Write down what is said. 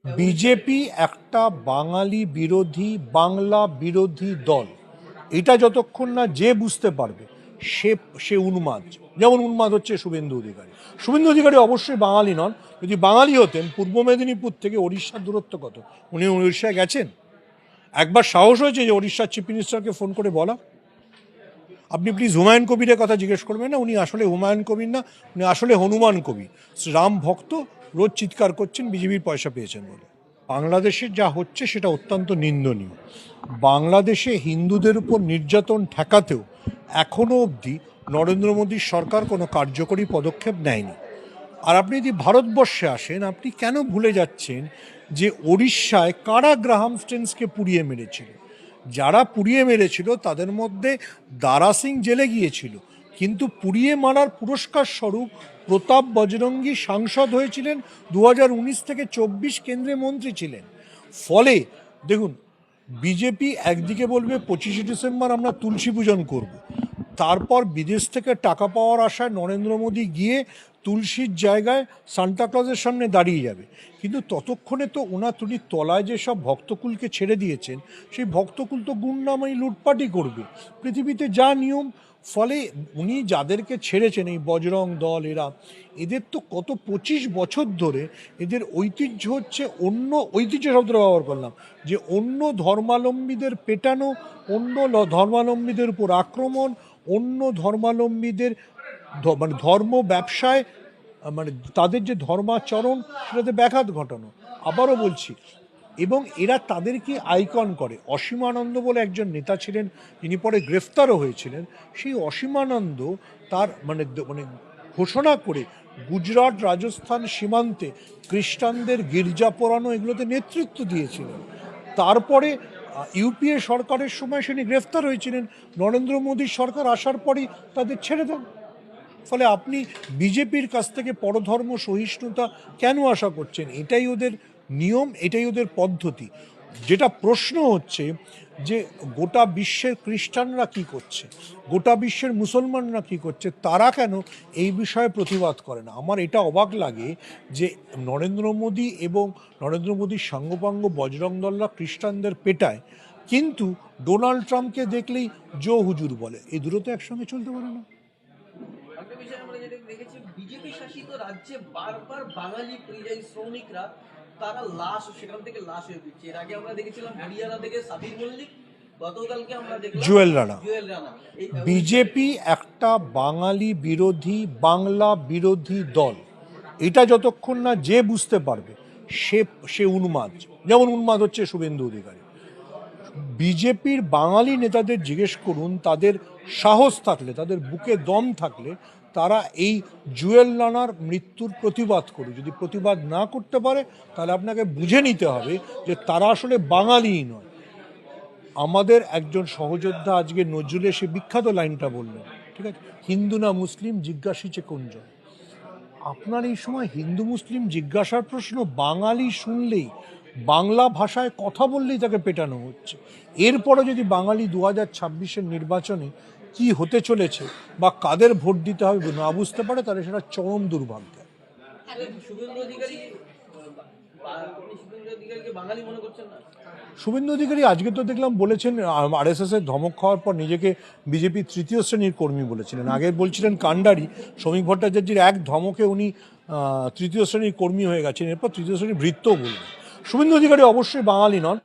BJP একটা বাঙালি বিরোধী বাংলা বিরোধী দল। এটা যতক্ষণ না যে বুঝতে পারবে সে সে উন্মাদ। যেমন উন্মাদ হচ্ছে শুভেন্দু অধিকারী। শুভেন্দু অধিকারী অবশ্যই বাঙালি নন। যদি বাঙালি হতেন, পূর্ব মেদিনীপুর থেকে ওড়িশার দূরত্ব কত? উনি উড়িষ্যায় গেছেন? একবার সাহস হয়েছে যে ওড়িশার চিফ মিনিস্টারকে ফোন করে বলা? আপনি প্লিজ হুমায়ুন কবিরের কথা জিজ্ঞেস করবেন না। উনি আসলে হুমায়ুন কবির না, উনি আসলে হনুমান কবি। রাম ভক্ত, রোজ চিৎকার করছেন বিজেপির পয়সা পেয়েছেন বলে। বাংলাদেশে যা হচ্ছে সেটা অত্যন্ত নিন্দনীয়। বাংলাদেশে হিন্দুদের উপর নির্যাতন ঠেকাতেও এখনও অবধি নরেন্দ্র মোদীর সরকার কোনো কার্যকরী পদক্ষেপ নেয়নি। আর আপনি যদি ভারতবর্ষে আসেন, আপনি কেন ভুলে যাচ্ছেন যে ওড়িশায় কারা গ্রাহাম স্টেন্সকে পুড়িয়ে মেরেছিল? যারা পুড়িয়ে মেরেছিল তাদের মধ্যে দারা সিং জেলে গিয়েছিল, কিন্তু পুড়িয়ে মারার পুরস্কার স্বরূপ প্রতাপ বজরঙ্গী সাংসদ হয়েছিলেন, 2019 থেকে 24 কেন্দ্রে মন্ত্রী ছিলেন। ফলে দেখুন, বিজেপি একদিকে বলবে 25শে ডিসেম্বর আমরা তুলসী পূজন করব, তারপর বিদেশ থেকে টাকা পাওয়ার আশায় নরেন্দ্র মোদী গিয়ে তুলসীর জায়গায় সান্টাক্লজের সামনে দাঁড়িয়ে যাবে। কিন্তু ততক্ষণে তো তিনি তলায় যেসব ভক্তকুলকে ছেড়ে দিয়েছেন, সেই ভক্তকুল তো গুন্ডামি লুটপাটই করবে, পৃথিবীতে যা নিয়ম। ফলে উনি যাদেরকে ছেড়েছেন, এই বজরং দল, এদের তো কত 25 বছর ধরে এদের ঐতিহ্য হচ্ছে ঐতিহ্য শব্দটা ব্যবহার করলাম, যে অন্য ধর্মাবলম্বীদের পেটানো, অন্য ধর্মাবলম্বীদের উপর আক্রমণ, অন্য ধর্মাবলম্বীদের মানে ধর্ম ব্যবসায়, মানে তাদের যে ধর্মাচরণ সেটাতে ব্যাঘাত ঘটানো। আবারও বলছি, এবং এরা তাদেরকে আইকন করে। অসীমানন্দ বলে একজন নেতা ছিলেন, যিনি পরে গ্রেফতারও হয়েছিলেন। সেই অসীমানন্দ তার মানে মানে ঘোষণা করে গুজরাট রাজস্থান সীমান্তে খ্রিস্টানদের গির্জা পোড়ানো, এগুলোতে নেতৃত্ব দিয়েছিলেন। তারপরে ইউপিএ সরকারের সময় তিনি গ্রেফতার হয়েছিলেন। নরেন্দ্র মোদীর সরকার আসার পরই তাদের ছেড়ে দেন। ফলে আপনি বিজেপির কাছ থেকে পরধর্ম সহিষ্ণুতা কেন আশা করছেন? এটাই ওদের নিয়ম, এটাই ওদের পদ্ধতি। যেটা প্রশ্ন হচ্ছে যে গোটা বিশ্বের খ্রিস্টানরা কি করছে, গোটা বিশ্বের মুসলমানরা কি করছে, তারা কেন এই বিষয়ে প্রতিবাদ করে না? আমার এটা অবাক লাগে যে নরেন্দ্র মোদী এবং নরেন্দ্র মোদীর সাঙ্গপাঙ্গ বজরং দলরা খ্রিস্টানদের পেটায়, কিন্তু ডোনাল্ড ট্রাম্পকে দেখলেই জো হুজুর বলে। এই দুটো তো একসঙ্গে চলতে পারে না। একটা বিষয় আমরা যেটা দেখেছি, বিজেপি শাসিত রাজ্যে বারবার বাঙালি পরিযায়ী শ্রমিকরা তারা সেখান থেকে লাশ হয়ে ফিরছে। এর আগে আমরা দেখেছিলাম হরিয়ানা থেকে সাবির মল্লিক, গতকালকে আমরা দেখলাম জুয়েল রানা। বিজেপি একটা বাঙালি বিরোধী বাংলা বিরোধী দল। এটা যতক্ষণ না যে বুঝতে পারবে সে সে উন্মাদ। যেমন উন্মাদ হচ্ছে শুভেন্দু অধিকারী। বিজেপির বাঙালি নেতাদের জিজ্ঞেস করুন, তাদের সাহস থাকলে, তাদের বুকে দম থাকলে তারা এই জুয়েল রানার মৃত্যুর প্রতিবাদ করুক। যদি প্রতিবাদ না করতে পারে, তাহলে আপনাকে বুঝে নিতে হবে যে তারা আসলে বাঙালিই নয়। আমাদের একজন সহযোদ্ধা আজকে নজরুলে সে বিখ্যাত লাইনটা বললেন, ঠিক আছে, হিন্দু না মুসলিম জিজ্ঞাসিছে কোনজন। আপনার এই সময় হিন্দু মুসলিম জিজ্ঞাসার প্রশ্ন, বাঙালি শুনলেই, বাংলা ভাষায় কথা বললেই তাকে পেটানো হচ্ছে। এরপরে যদি বাঙালি 2026-এর নির্বাচনে কি হতে চলেছে বা কাদের ভোট দিতে হবে না বুঝতে পারে, তাহলে সেটা চরম দুর্ভাগ্য। শুভেন্দু অধিকারী আজকে তো দেখলাম বলেছেন, RSS এর ধমক খাওয়ার পর নিজেকে বিজেপি তৃতীয় শ্রেণীর কর্মী বলেছিলেন। আগে বলছিলেন কাণ্ডারি, শ্রমিক ভট্টাচার্যের এক ধমকে উনি তৃতীয় শ্রেণীর কর্মী হয়ে গেছেন, এরপর তৃতীয় শ্রেণীর ভৃত্যও বলবেন। শুভেন্দু অধিকারী অবশ্যই বাঙালি নন।